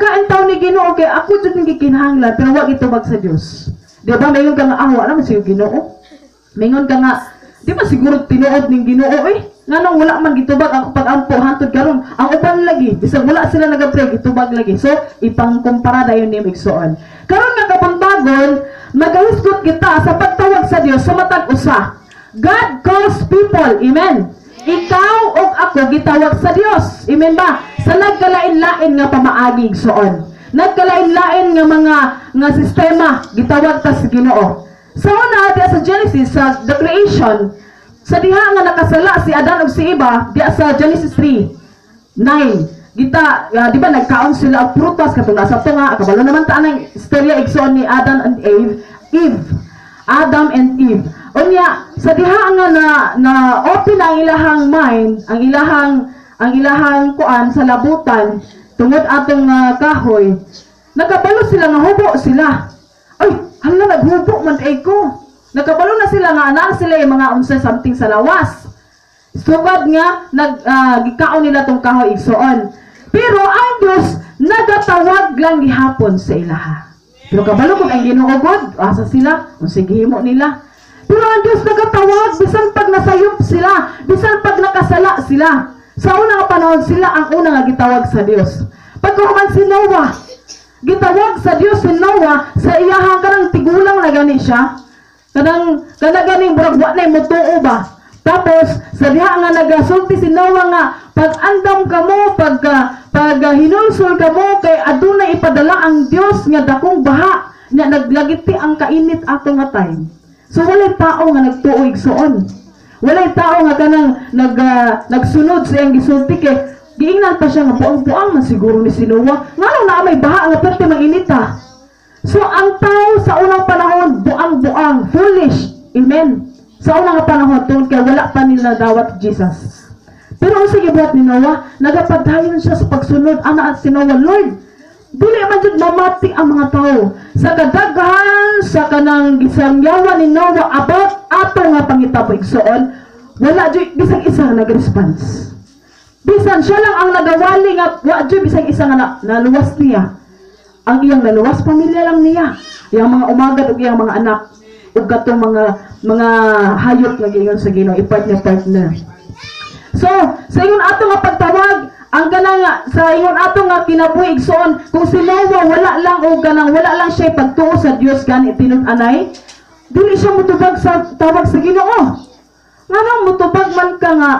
daghaan taon ni Ginoo kay ako jud ning gikinahanglan pero wa gitubag sa Dios. Di ba mayon ka nga awa naman sa Ginoo. Mayon ka nga di ba siguro tinuod ning Ginoo nganong wala man gitubag ako pag-ampo hantod karon ang uban lagi bisag wala sila nagapray gitubag lagi. So ipangkumpara dayon ni igsoon. Karon nga kapuntagon magahisgot kita sa pagtawag sa Dios sa matag usa. God calls people. Amen. Ikaw o ako gitawag sa Dios. Amen ba? Sa nagkalain-lain nga pamaagi igsoon. Nagkalain-lain nga sistema gitawag ta sa Ginoo. Sa una diya sa Genesis sa the creation, sa diha nga nakasala si Adan ug si Eva diya sa Genesis 3:9. Kita di ba nagkaon sila og prutas katong nasa to nga kabalo naman ta ang istorya igsoon ni Adam and Eve. Adam and Eve. Unya sa diha nga na open ang ilahang mind, ang ilahang kuan sa labutan tungod atong kahoy. Nagkabalo sila nga hubo sila. Ay, hala naghubo man ko. Nagkabalo na sila nga ana sila yung mga unsa something sa lawas. Sugad nga gikaon nila tong kahoy igsoon. Pero ang Dios nagatawag lang gihapon sa ilaha. Pero kabalo kung ang Ginoo God, asa sila, unsa gihimo nila. Pero ang Diyos nagatawag, bisan pag nasayop sila, bisan pag nakasala sila. Sa unang panahon sila ang unang gitawag sa Diyos. Pagkahuman si Noah, gitawag sa Diyos si Noah, sa iyahang kanang tigulang na gani siya. Kanang ganing burag-wa na mutuo ba? Tapos, sa diha nga nagasulti si Noah nga, pag andam ka mo, pag hinulsol ka mo, kay adunay ipadala ang Diyos nga dakong baha, nga naglagiti ang kainit ato nga time. So walay tao nga nagtuo igsoon. Walay tao nga kanang nagsunod sa iyang gisulti kay giingnan pa siya nga buang-buang man siguro ni Noah. Nganong naa may baha nga perti manginita. So ang tao sa unang panahon buang-buang, foolish. Amen. Sa unang panahon tungod kay wala pa nila dawat Jesus. Pero ang sige buhat ni Noah, nagapadayon siya sa pagsunod ana at si Noah, Lord, dili man jud mamati ang mga tao sa kadaghan sa kanang gisangyawan ni Noah about ato nga pangitabo igsoon, wala jud bisag isa nga nag-response. Bisan siya lang ang nagawali nga wa jud bisag isa nga naluwas niya. Ang iyang naluwas pamilya lang niya, iyang mga umagad ug iyang mga anak ug katong mga hayop nga giingon sa Ginoo partner. So sa ingon ato nga pagtawag ang kanang sa ingon ato nga kinabuhi igsoon kung si Noah wala lang o ganang wala lang siya pagtuo sa Dios gani tinud-anay, dili siya mutubag sa tawag sa Ginoo. Nganong mutubag man ka nga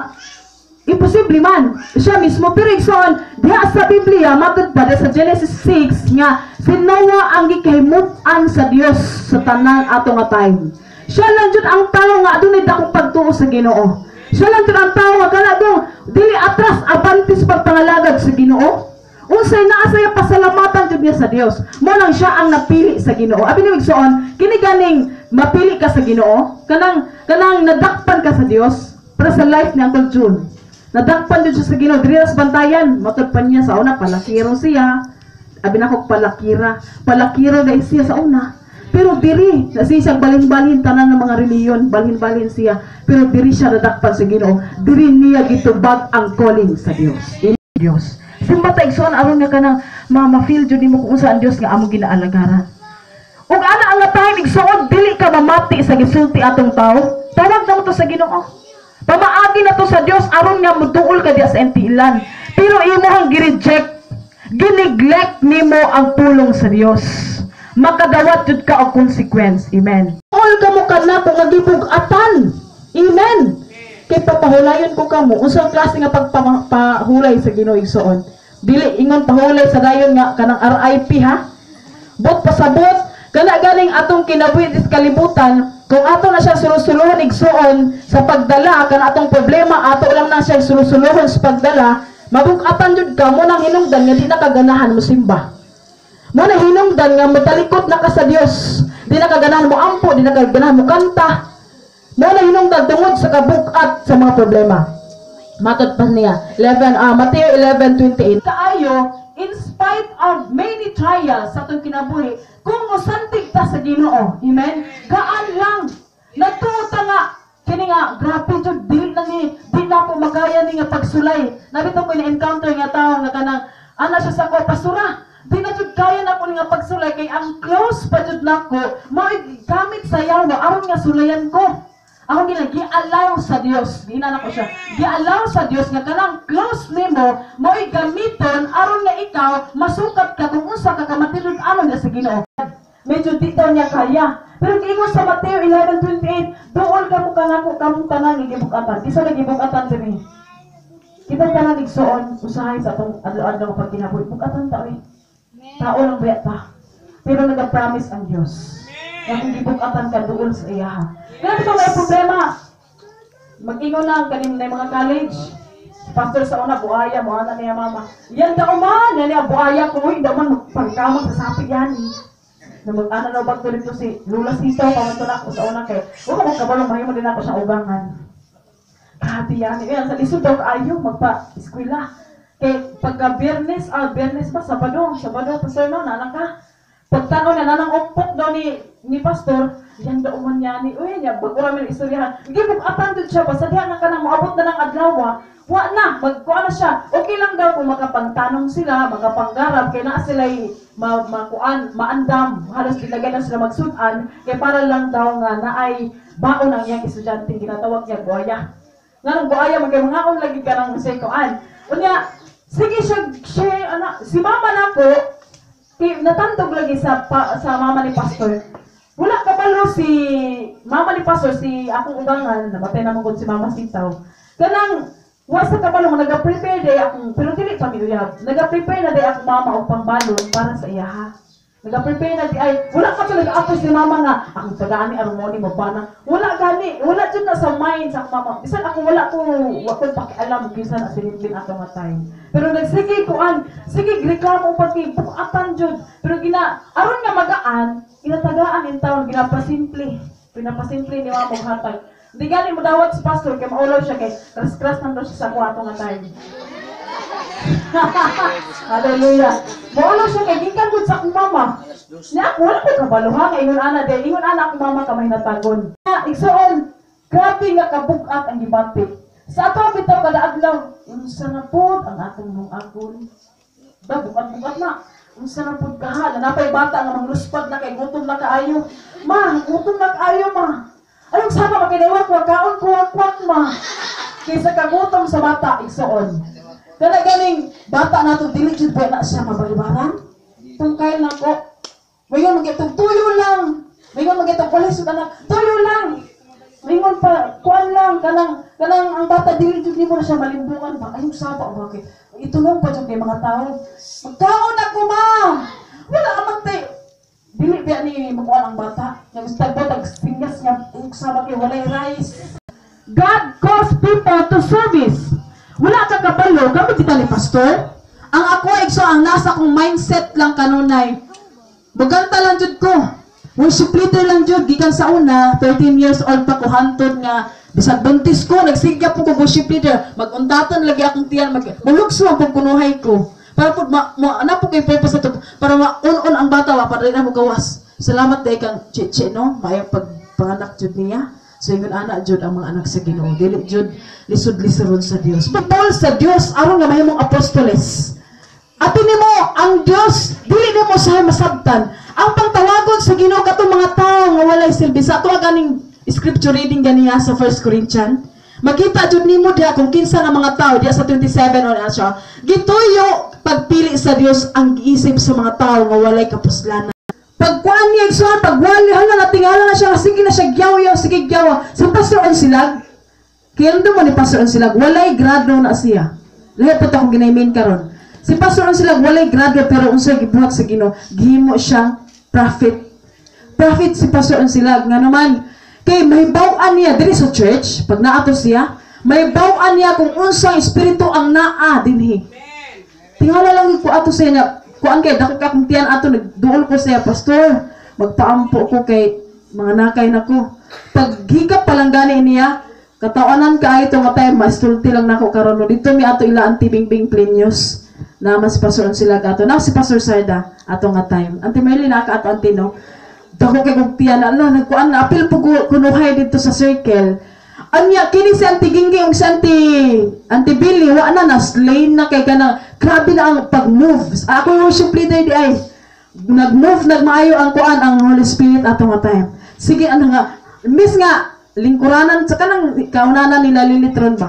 imposible man siya mismo. Pero igsoon diha sa Biblia matud pa sa Genesis 6 nga si Noah ang gikahimutan sa Dios sa tanan ato nga time. Siya lang jud ang tao nga adunay dakong pagtuo sa Ginoo. Siya lang jud ang tao nga kanadong dili atras abantis pagpangalagad sa Ginoo. Unsay naa saya pasalamatan jud niya sa Dios. Mo lang siya ang napili sa Ginoo. Abi ni igsoon, kini ganing mapili ka sa Ginoo, kanang nadakpan ka sa Dios para sa life ni Uncle June. Nadakpan jud siya sa Ginoo, diri sa bantayan, matud pa niya sa una palakiro siya. Abi nako palakiro guys siya sa una. Pero diri, siya balhin-balhin tanan ng mga reliyon, balhin-balhin siya. Pero diri siya nadakpan sa Ginoo. Diri niya gitubag ang calling sa Dios. Dios. Simba ta igsoon aron nga kanang ma-feel jud nimo kung saan Dios nga among ginaalagaran. Ug ana ang time igsoon dili ka mamati sa gisulti atong tao. Tawag na mo to sa Ginoo. Pamaagi na to sa Dios aron nga muduol ka diya sa entilan. Pero imo ang gi-reject, gineglect nimo ang pulong sa Dios. Makadawat jud ka og consequence. Amen. All kamo kana kung nagibug-atan. Amen. Kay papahulayon ko kamo unsang klase nga pagpahulay sa Ginoo igsoon. Dili ingon pahulay sa dayon nga kanang RIP ha. Bot pasabot kana ganing atong kinabuhi sa kalibutan kung ato na siya sulusuluhon igsoon sa pagdala kan atong problema ato lang na siya sulusuluhon sa pagdala mabug-atan jud ka mo nang hinungdan nga di na kaganahan mo simba. Mo na hinungdan nga matalikod na ka sa Dios. Di na kaganahan mo ampo, di na kaganahan mo kanta. Mo na hinungdan tungod sa kabukat sa mga problema. Matod pa niya. Mateo 11:28. Kaayo, in spite of many trials sa itong kinabuhi, kung musantig ta sa Ginoo, amen? Gaan lang. Nagtuta nga. Kini nga, grabe jud di na ako magaya ni nga pagsulay. Nabito ko na-encounter nga tao nga kanang, ana siya sa ko, pasura. Di kaya na ko nga pagsulay kay ang close pa jud nako mao gamit sa yawa aron nga sulayan ko. Ako gi-allow sa Dios, gina ko siya. Gi-allow sa Dios nga kanang close nimo mao gamiton aron nga ikaw masukat ka kung unsa ka kamatilod aron sa Ginoo. Medyo di daw niya kaya. Pero giingon sa Mateo 11:28, dool ka mo kanako kamong tanan gibukatan. Isa na gibukatan diri. Kita tanan igsoon usahay sa atong adlaw-adlaw nga pagkinabuhi. Bukatan ta oy. Tao lang ba ta? Pero nag-promise ang Diyos. Na kung gibukatan ka doon sa iyaha. Kaya ito may problema. Mag-ingon na kanin na mga college. Pastor sa una, buhaya mo, anak niya mama. Yan daw man, yan niya, buhaya ko. Hindi man magpagkamang sa sapi yan. Na mag-ana na ba ito si Lula Sito, pamanto na ako sa una kay. Huwag mo kabalong mahimo din ako sa ugangan. Kahati yan. Yan, sa lisod daw kaayo, magpa-eskwela. Kay pagka Biyernes ba, Sabado, Pastor no, nanak ka. Pagtanaw na nanang okpok daw ni Pastor, yan daw man yan ni, uy, niya, bago namin istoryahan. Gibukatan doon siya, basta diyan na ka nang maabot na ng adlaw, wa na, magkuha na siya. Okay lang daw kung makapangtanong sila, makapanggarap, kaya na sila maandam, halos dilagay na sila magsudan, kaya para lang daw nga na ay baon ang iyang estudyante, ginatawag niya buhaya. Nga nang buhaya, magkamangaon lagi ka ng sekuan. Unya, sige siya, si mama na po, natantog lagi sa mama ni Pastor. Wala kabalo si mama ni Pastor, si akong ugangan, namatay naman ko si Mama Sitaw. Kanang, wasa kabalo mo, nag-prepare day akong, pero dili pamilya, nag-prepare na day akong mama o pangbalon para sa iyaha. Nag-prepare na di ay, wala ka to nag-apos si mama nga, akong tagaan ni Armoni mo ba na, wala gani, wala dyan na sa mind sa mama. Bisan ako wala ko pakialam, kisa na sinipin ato nga time. Pero nagsige kuan, sige, reklamo pati, bukatan dyan. Pero aron nga magaan, inatagaan in taon, pinapasimple ni mama maghatag. Hindi gani mo dawat si Pastor, kaya maulaw siya kay, kras-kras nang siya sa kuwato nga time. Hallelujah. Maulaw siya kay gikan gud sa akong mama. Niya ako wala ko kabaluhan nga ingon ana day, ingon ana akong mama kamay natagon. Igsoon, grabe nga kabug-at ang gibati. Sa ato bitaw kada adlaw, unsa na pod ang atong mong agon. Bukat-bukat na. Unsa na pod kaha, napay bata nga mangluspad na kay gutom na kaayo. Ma, gutom na kaayo ma. Anong sama makinaiwak ko kaon kuwak ma. Kaysa kagutom sa bata igsoon. Kaya ganing bata nato dili jud ba na siya mabalibaran? Tungkay na ko. Mayon magitong tuyo lang. Mayon magitong koleso na tuyo lang. Mayon pa kuan lang kanang ang bata dili jud nimo na siya malimbungan ba. Ayong saba bakit? Itulong pa jud kay mga tao. Magkaon ako ma. Wala amang tay. Dili ba ni makuan ang bata? Yang tag singas niya saba kay walay rice. God calls people to service. Wala ka kabalo, gamit kita ni Pastor. Ang ako, ang nasa kong mindset lang kanunay. Baganta lang jud ko. Worship leader lang jud, gikan sa una, 13 years old pa ko, hantod nga. Bisag buntis ko, nagsigya po ko worship leader. Mag-untatan lagi akong tiyan, malugso ang pagkunuhay ko. Para po, ano po kayo purpose ito, para ma-on ang bata, para rin na mo gawas. Salamat dahil kang che no? Mayang pagpanganak jud niya. So yung anak jud ang mga anak sa Ginoo, dili jud lisod-lisoron sa Dios. Pagtol sa Dios aron nga mahimong apostoles. Ato nimo ang Dios dili nimo sa masabtan. Ang pangtawagon sa Ginoo katong mga tawo nga walay silbi. Sa ato ganing scripture reading ganiya sa 1 Corinthians. Makita jud nimo diha kung kinsa nga mga tawo diha sa 27 on siya. Gituyo pagpili sa Dios ang giisip sa mga tawo nga walay kapuslanan. Pagkuan niya igsoon, pagwali, hala natingala na siya, sige na siya gyaw-yaw, sige gyawa. Sa Pastor Onsilag, kaya mo ni Pastor Onsilag, walay grado na siya. Lahat po akong ginaimin karon. Si Pastor Onsilag, walay grado, pero unsay gibuhat sa Ginoo, gihimo siyang prophet. Prophet si Pastor Onsilag, nga naman, kay may bawan niya, diri sa church, pag naato siya, may bawan niya kung unsang espiritu ang naa dinhi. Tingala lang ko ato sa niya, kuan kay dako ka kung tiyan ato nagduol ko siya, Pastor, magpaampo ko kay mga nakay nako. Pag higap pa lang gani niya, katawanan ka ito nga tayo, maestulti lang nako karon. Dito mi ato ila Auntie Bingbing Plinius. Naman si Pastor sila ato. Na si Pastor Sarda ato nga time. Auntie Merly na ka ato auntie no. Dako kay kung tiyan ala nagkuan na apil po kunuhay dito sa circle. Anya kini si Auntie Gingging ug si Auntie Billy wa na slay na kay kana grabe na ang pag-move. Ako yung worship leader di ay. nagmaayo ang kuan ang Holy Spirit ato nga time. Sige ano nga, miss nga lingkuranan sa kanang kaunanan nila Lilitron ba?